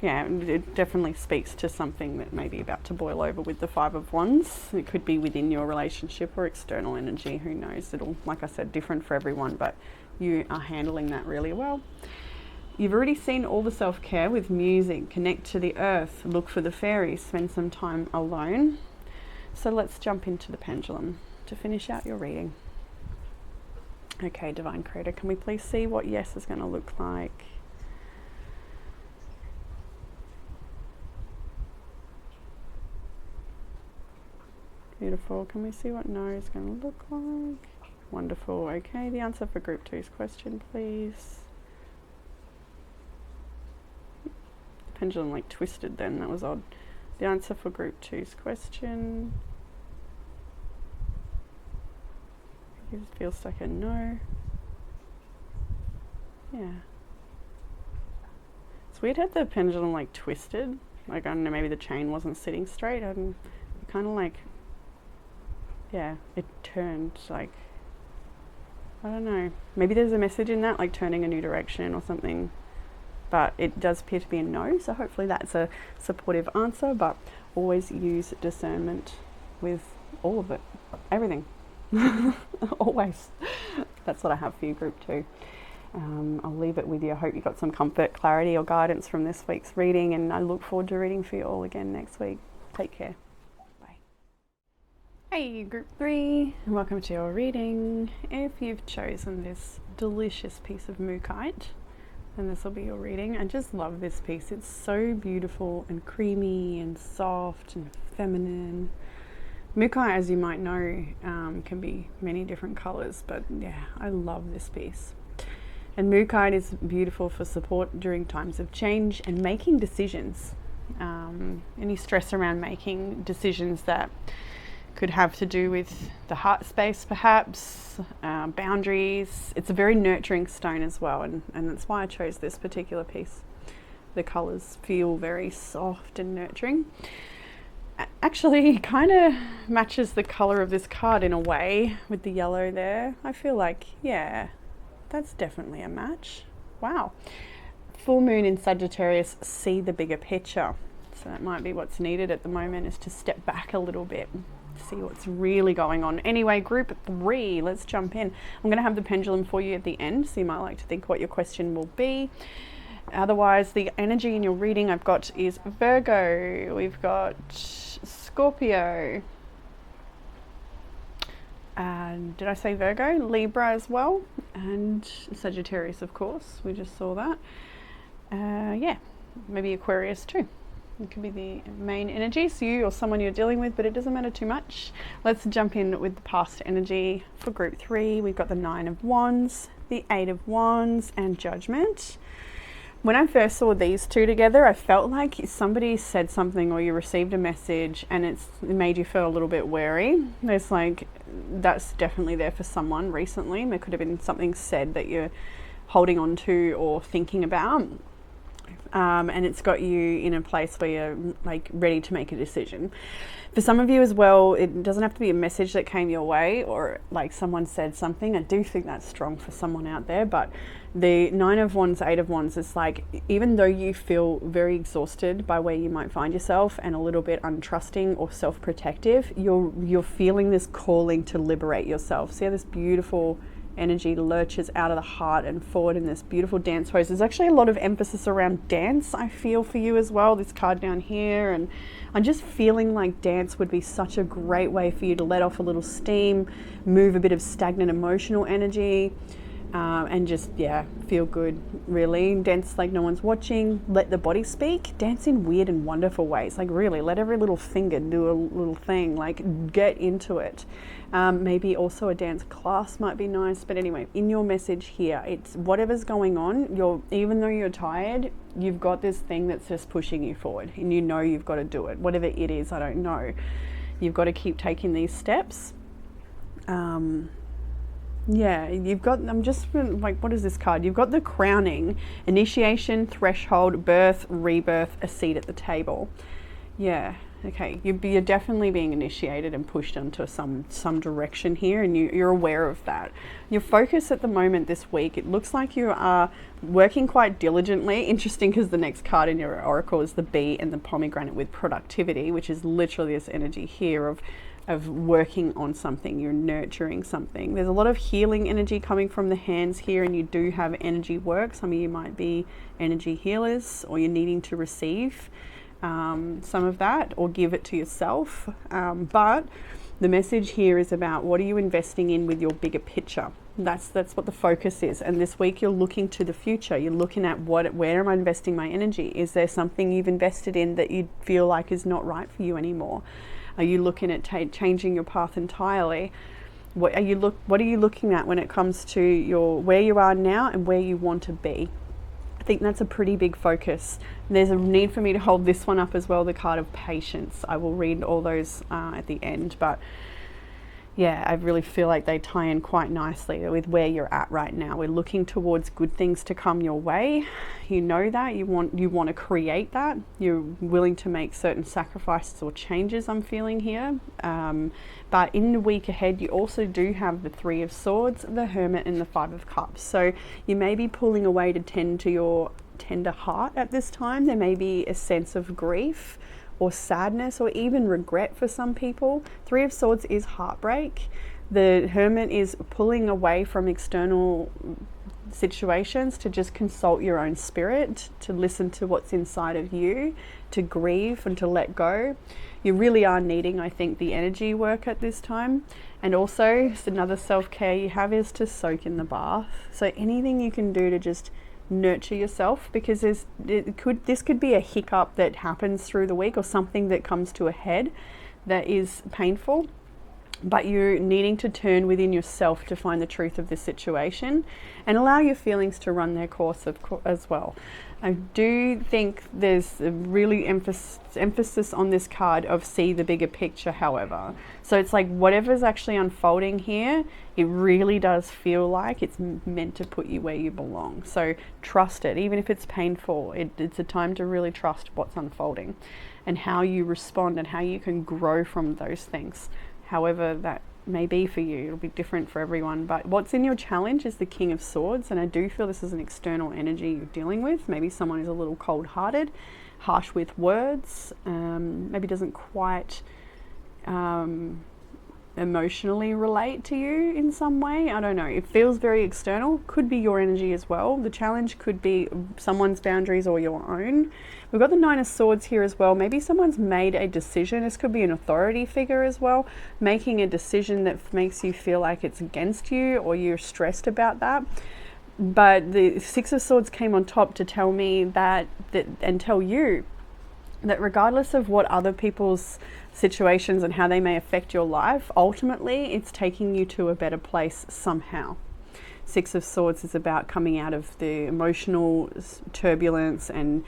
Yeah, it definitely speaks to something that may be about to boil over with the 5 of Wands. It could be within your relationship or external energy, who knows. It'll, like I said, different for everyone, but you are handling that really well. You've already seen all the self-care with music. Connect to the earth, look for the fairies, spend some time alone. So let's jump into the pendulum to finish out your reading. Okay, Divine Creator, can we please see what yes is going to look like? Beautiful. Can we see what no is going to look like? Wonderful. Okay, the answer for group 2's question, please. The pendulum like twisted then, that was odd. The answer for group 2's question. It feels like a no. Yeah. It's weird how the pendulum like twisted. Like, I don't know, maybe the chain wasn't sitting straight. And kind of like, yeah, it turned, like, I don't know, maybe there's a message in that, like turning a new direction or something, but it does appear to be a no, so hopefully that's a supportive answer. But always use discernment with all of it, everything. Always. That's what I have for you, group 2. I'll leave it with you. I hope you got some comfort, clarity or guidance from this week's reading, and I look forward to reading for you all again next week. Take care. Hey, group 3, and welcome to your reading. If you've chosen this delicious piece of mookaite, then this will be your reading. I just love this piece. It's so beautiful and creamy and soft and feminine. Mookaite, as you might know, can be many different colors, but yeah, I love this piece. And mookaite is beautiful for support during times of change and making decisions. Any stress around making decisions that could have to do with the heart space, perhaps, boundaries. It's a very nurturing stone as well, and that's why I chose this particular piece. The colours feel very soft and nurturing. Actually, kind of matches the colour of this card in a way with the yellow there. I feel like, yeah, that's definitely a match. Wow. full moon in Sagittarius, see the bigger picture. So that might be what's needed at the moment, is to step back a little bit, see what's really going on. Anyway, group 3, let's jump in. I'm going to have the pendulum for you at the end, so you might like to think what your question will be. Otherwise, the energy in your reading I've got is Virgo, we've got Scorpio, and did I say Virgo? Libra as well, and Sagittarius, of course, we just saw that. Yeah, maybe Aquarius too. It could be the main energy, so you or someone you're dealing with, but it doesn't matter too much. Let's jump in with the past energy for group 3. We've got the 9 of Wands, the 8 of Wands, and Judgment. When I first saw these two together, I felt like somebody said something or you received a message and it made you feel a little bit wary. There's like, that's definitely there for someone recently. There could have been something said that you're holding on to or thinking about. And it's got you in a place where you're like ready to make a decision. For some of you as well, it doesn't have to be a message that came your way or like someone said something. I do think that's strong for someone out there, but the 9 of Wands, 8 of Wands, is like, even though you feel very exhausted by where you might find yourself and a little bit untrusting or self-protective, you're feeling this calling to liberate yourself. See how this beautiful energy lurches out of the heart and forward in this beautiful dance pose. There's actually a lot of emphasis around dance, I feel, for you as well, this card down here, and I'm just feeling like dance would be such a great way for you to let off a little steam, move a bit of stagnant emotional energy, and just, yeah, feel good, really. Dance like no one's watching, let the body speak, dance in weird and wonderful ways, like really let every little finger do a little thing, like get into it. Maybe also a dance class might be nice, but anyway, in your message here, it's whatever's going on, even though you're tired, you've got this thing that's just pushing you forward, and you know you've got to do it, whatever it is, I don't know. You've got to keep taking these steps. Yeah, you've got, I'm just like, what is this card? You've got the crowning, initiation, threshold, birth, rebirth, a seat at the table. Yeah, okay, you're definitely being initiated and pushed into some direction here, and you're aware of that. Your focus at the moment this week, it looks like you are working quite diligently. Interesting, because the next card in your oracle is the bee and the pomegranate with productivity, which is literally this energy here of working on something, you're nurturing something. There's a lot of healing energy coming from the hands here, and you do have energy work. Some of you might be energy healers, or you're needing to receive some of that or give it to yourself. But the message here is about what are you investing in with your bigger picture. That's what the focus is. And this week you're looking to the future. You're looking at where am I investing my energy? Is there something you've invested in that you feel like is not right for you anymore? Are you looking at changing your path entirely? What are you looking at when it comes to where you are now and where you want to be? I think that's a pretty big focus. There's a need for me to hold this one up as well, the card of patience. I will read all those at the end, but yeah, I really feel like they tie in quite nicely with where you're at right now. We're looking towards good things to come your way. You know that you want to create that. You're willing to make certain sacrifices or changes, I'm feeling here. But in the week ahead, you also do have the 3 of Swords, the Hermit, and the 5 of Cups. So you may be pulling away to tend to your tender heart at this time. There may be a sense of grief or sadness or even regret for some people. 3 of Swords is heartbreak. The Hermit is pulling away from external situations to just consult your own spirit, to listen to what's inside of you, to grieve and to let go. You really are needing, I think, the energy work at this time. And also, another self-care you have is to soak in the bath. So anything you can do to just nurture yourself, because this could be a hiccup that happens through the week or something that comes to a head that is painful, but you're needing to turn within yourself to find the truth of the situation and allow your feelings to run their course as well. I do think there's a really emphasis on this card of see the bigger picture, however. So it's like whatever's actually unfolding here, it really does feel like it's meant to put you where you belong. So trust it, even if it's painful. It's a time to really trust what's unfolding and how you respond and how you can grow from those things, however that may be for you. It'll be different for everyone. But what's in your challenge is the King of Swords. And I do feel this is an external energy you're dealing with. Maybe someone is a little cold-hearted, harsh with words, maybe doesn't quite emotionally relate to you in some way. I don't know. It feels very external. Could be your energy as well. The challenge could be someone's boundaries or your own. We've got the Nine of Swords here as well. Maybe someone's made a decision. This could be an authority figure as well, making a decision that makes you feel like it's against you or you're stressed about that. But the Six of Swords came on top to tell me that and tell you that regardless of what other people's situations and how they may affect your life, ultimately it's taking you to a better place somehow. Six of Swords is about coming out of the emotional turbulence and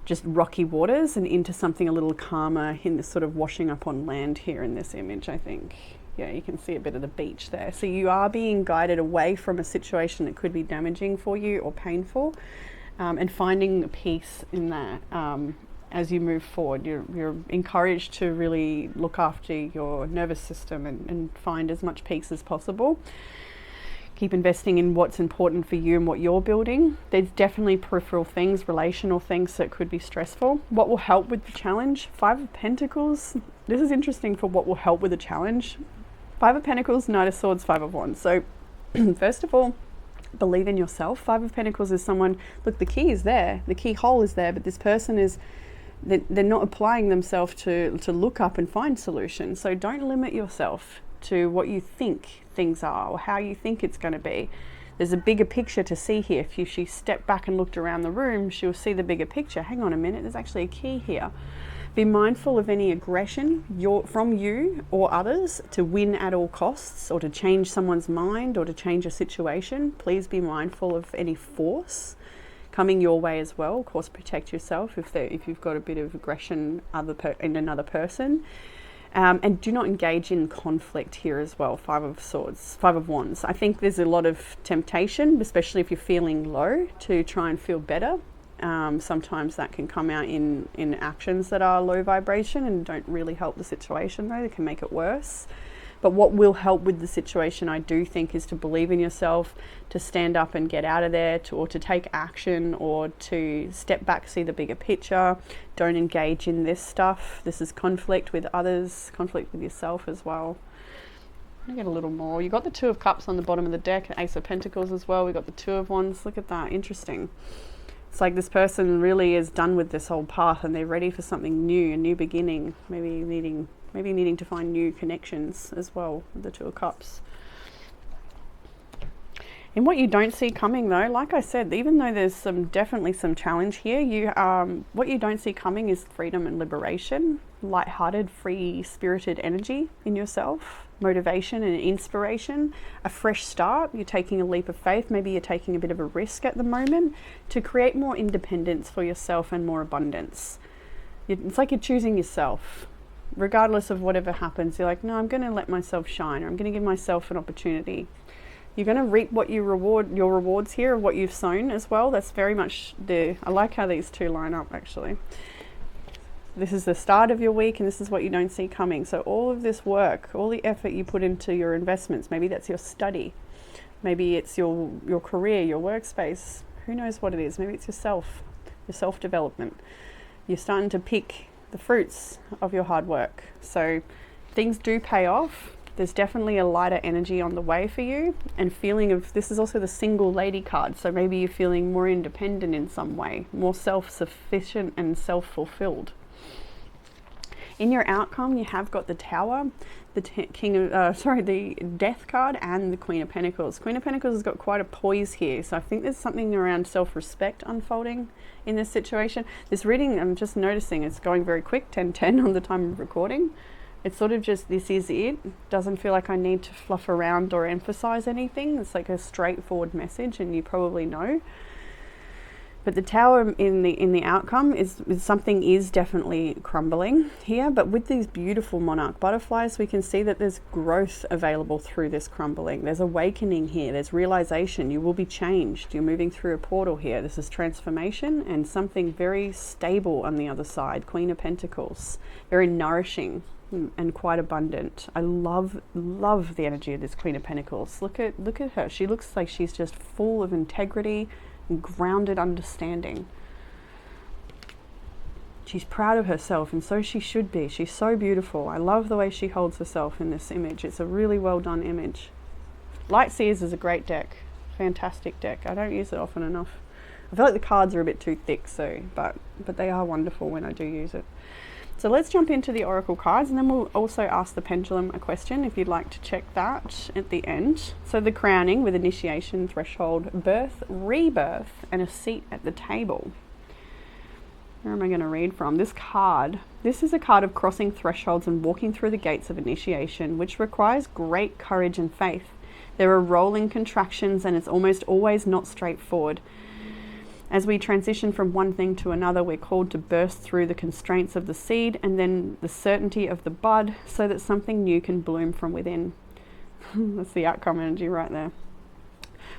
just rocky waters and into something a little calmer in this sort of washing up on land here in this image, I think. Yeah, you can see a bit of the beach there. So you are being guided away from a situation that could be damaging for you or painful, and finding peace in that. As you move forward, you're encouraged to really look after your nervous system and find as much peace as possible. Keep investing in what's important for you and what you're building. There's definitely peripheral things, relational things that could be stressful. What will help with the challenge? Five of Pentacles. This is interesting for what will help with the challenge. Five of Pentacles, Knight of Swords, Five of Wands. So first of all, believe in yourself. Five of Pentacles is someone, look, the key is there, the keyhole is there, but this person is, they're not applying themselves to look up and find solutions. So don't limit yourself to what you think things are or how you think it's going to be. There's a bigger picture to see here. If she stepped back and looked around the room, she'll see the bigger picture. Hang on a minute, there's actually a key here. Be mindful of any aggression from you or others to win at all costs or to change someone's mind or to change a situation. Please be mindful of any force coming your way as well. Of course, protect yourself if you've got a bit of aggression in another person. And do not engage in conflict here as well. Five of Swords, Five of Wands. I think there's a lot of temptation, especially if you're feeling low, to try and feel better. Sometimes that can come out in actions that are low vibration and don't really help the situation, though. They can make it worse. But what will help with the situation, I do think, is to believe in yourself, to stand up and get out of there, or to take action, or to step back, see the bigger picture. Don't engage in this stuff. This is conflict with others, conflict with yourself as well. I'm gonna get a little more. You got the Two of Cups on the bottom of the deck, Ace of Pentacles as well. We got the Two of Wands. Look at that, interesting. It's like this person really is done with this whole path and they're ready for something new, a new beginning, maybe needing to find new connections as well with the Two of Cups. In what you don't see coming though, like I said, even though there's definitely some challenge here, what you don't see coming is freedom and liberation, light-hearted, free-spirited energy in yourself, motivation and inspiration, a fresh start. You're taking a leap of faith. Maybe you're taking a bit of a risk at the moment to create more independence for yourself and more abundance. It's like you're choosing yourself. Regardless of whatever happens, you're like, no, I'm going to let myself shine, or I'm going to give myself an opportunity. You're going to reap what you reward, your rewards here of what you've sown as well. That's very much I like how these two line up actually. This is the start of your week and this is what you don't see coming. So all of this work, all the effort you put into your investments, maybe that's your study, maybe it's your career, your workspace, who knows what it is. Maybe it's your self-development. You're starting to pick the fruits of your hard work. So things do pay off. There's definitely a lighter energy on the way for you, and feeling of, this is also the single lady card. So maybe you're feeling more independent in some way, more self-sufficient and self-fulfilled. In your outcome, you have got the Tower, the the Death card, and the Queen of Pentacles. Queen of Pentacles has got quite a poise here. So I think there's something around self-respect unfolding in this situation. This reading, I'm just noticing, it's going very quick, 10:10 on the time of recording. It's sort of just, this is it. Doesn't feel like I need to fluff around or emphasize anything. It's like a straightforward message, and you probably know. But the Tower in the outcome is something is definitely crumbling here. But with these beautiful monarch butterflies, we can see that there's growth available through this crumbling. There's awakening here. There's realization. You will be changed. You're moving through a portal here. This is transformation and something very stable on the other side. Queen of Pentacles, very nourishing and quite abundant. I love the energy of this Queen of Pentacles. Look at her. She looks like she's just full of integrity and grounded understanding. She's proud of herself, and so she should be. She's so beautiful. I love the way she holds herself in this image. It's a really well done image. Light Seers is a great deck. Fantastic deck. I don't use it often enough. I feel like the cards are a bit too thick, so but they are wonderful when I do use it. So let's jump into the Oracle cards, and then we'll also ask the pendulum a question if you'd like to check that at the end. So the crowning with initiation, threshold, birth, rebirth, and a seat at the table. Where am I going to read from? This card. This is a card of crossing thresholds and walking through the gates of initiation, which requires great courage and faith. There are rolling contractions, and it's almost always not straightforward. As we transition from one thing to another, we're called to burst through the constraints of the seed and then the certainty of the bud so that something new can bloom from within. That's the outcome energy right there.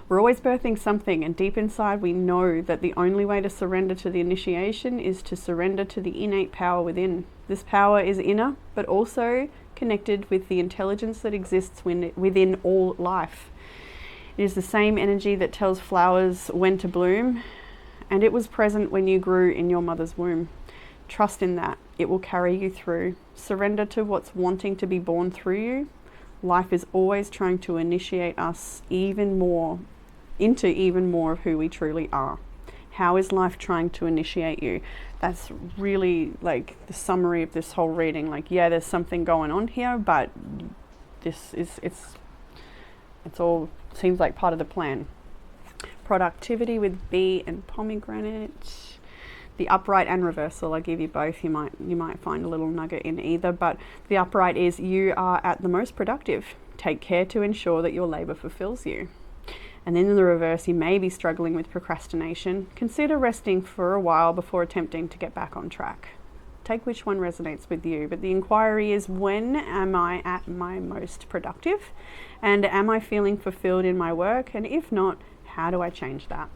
We're always birthing something, and deep inside we know that the only way to surrender to the initiation is to surrender to the innate power within. This power is inner, but also connected with the intelligence that exists within all life. It is the same energy that tells flowers when to bloom, and it was present when you grew in your mother's womb. Trust in that. It will carry you through. Surrender to what's wanting to be born through you. Life is always trying to initiate us even more into even more of who we truly are. How is life trying to initiate you? That's really like the summary of this whole reading. Like, yeah, there's something going on here, but this is it's all seems like part of the plan. Productivity with bee and pomegranate. The upright and reversal, I give you both. You might find a little nugget in either, but the upright is you are at the most productive. Take care to ensure that your labor fulfills you. And then in the reverse, you may be struggling with procrastination. Consider resting for a while before attempting to get back on track. Take which one resonates with you. But the inquiry is, when am I at my most productive? And am I feeling fulfilled in my work? And if not, how do I change that?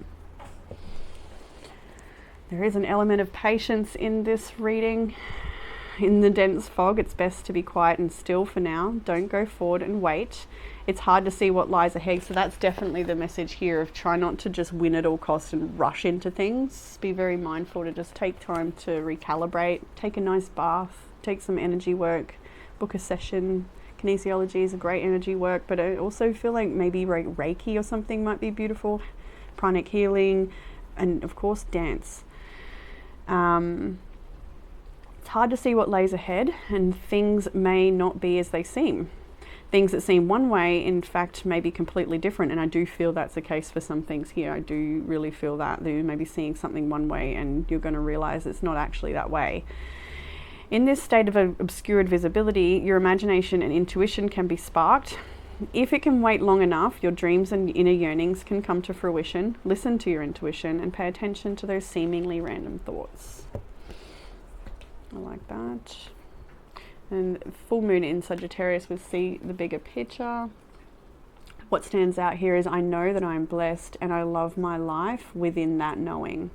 There is an element of patience in this reading. In the dense fog, it's best to be quiet and still for now. Don't go forward and wait. It's hard to see what lies ahead, so that's definitely the message here of try not to just win at all costs and rush into things. Be very mindful to just take time to recalibrate, take a nice bath, take some energy work, book a session. Kinesiology is a great energy work, but I also feel like maybe Reiki or something might be beautiful. Pranic healing, and of course dance. It's hard to see what lays ahead, and things may not be as they seem. Things that seem one way, in fact, may be completely different, and I do feel that's the case for some things here. I do really feel that you may be seeing something one way, and you're going to realize it's not actually that way. In this state of obscured visibility, your imagination and intuition can be sparked. If it can wait long enough, your dreams and inner yearnings can come to fruition. Listen to your intuition and pay attention to those seemingly random thoughts. I like that. And full moon in Sagittarius, we see the bigger picture. What stands out here is I know that I'm blessed and I love my life within that knowing.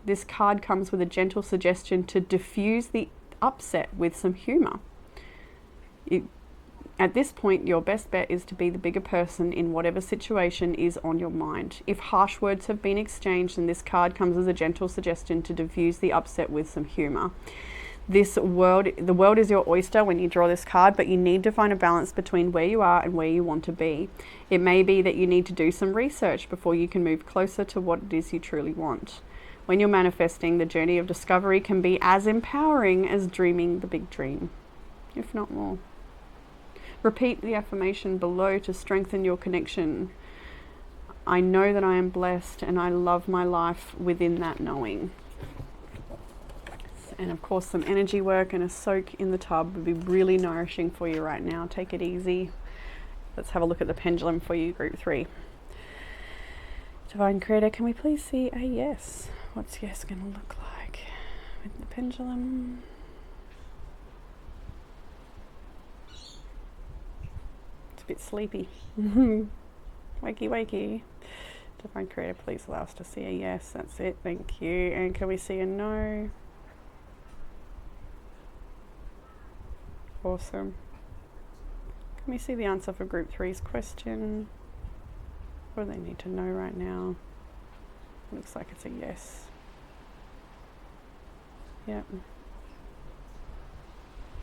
This card comes with a gentle suggestion to diffuse the upset with some humor. At this point, your best bet is to be the bigger person in whatever situation is on your mind. If harsh words have been exchanged, then this card comes as a gentle suggestion to diffuse the upset with some humor. The world is your oyster when you draw this card, but you need to find a balance between where you are and where you want to be. It may be that you need to do some research before you can move closer to what it is you truly want. When you're manifesting, the journey of discovery can be as empowering as dreaming the big dream, if not more. Repeat the affirmation below to strengthen your connection. I know that I am blessed and I love my life within that knowing. And of course, some energy work and a soak in the tub would be really nourishing for you right now. Take it easy. Let's have a look at the pendulum for you, group 3. Divine Creator, can we please see a yes? What's yes going to look like with the pendulum? It's a bit sleepy. Wakey, wakey. Divine Creator, please allow us to see a yes. That's it. Thank you. And can we see a no? Awesome. Can we see the answer for Group 3's question? What do they need to know right now? Looks like it's a yes. Yep.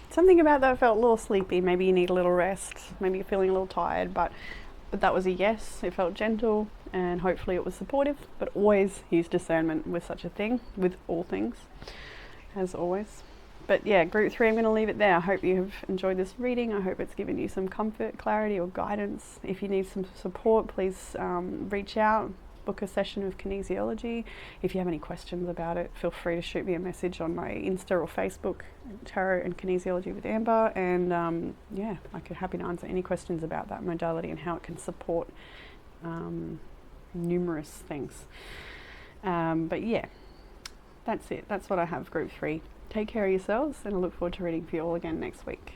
Something about that felt a little sleepy. Maybe you need a little rest. Maybe you're feeling a little tired, but that was a yes. It felt gentle and hopefully it was supportive, but always use discernment with such a thing, with all things, as always. But yeah, Group 3, I'm going to leave it there. I hope you have enjoyed this reading. I hope it's given you some comfort, clarity, or guidance. If you need some support, please reach out, book a session of kinesiology. If you have any questions about it, feel free to shoot me a message on my Insta or Facebook, Tarot and Kinesiology with Amber. And yeah, I'm happy to answer any questions about that modality and how it can support numerous things. But yeah, that's it. That's what I have, Group 3. Take care of yourselves, and I look forward to reading for you all again next week.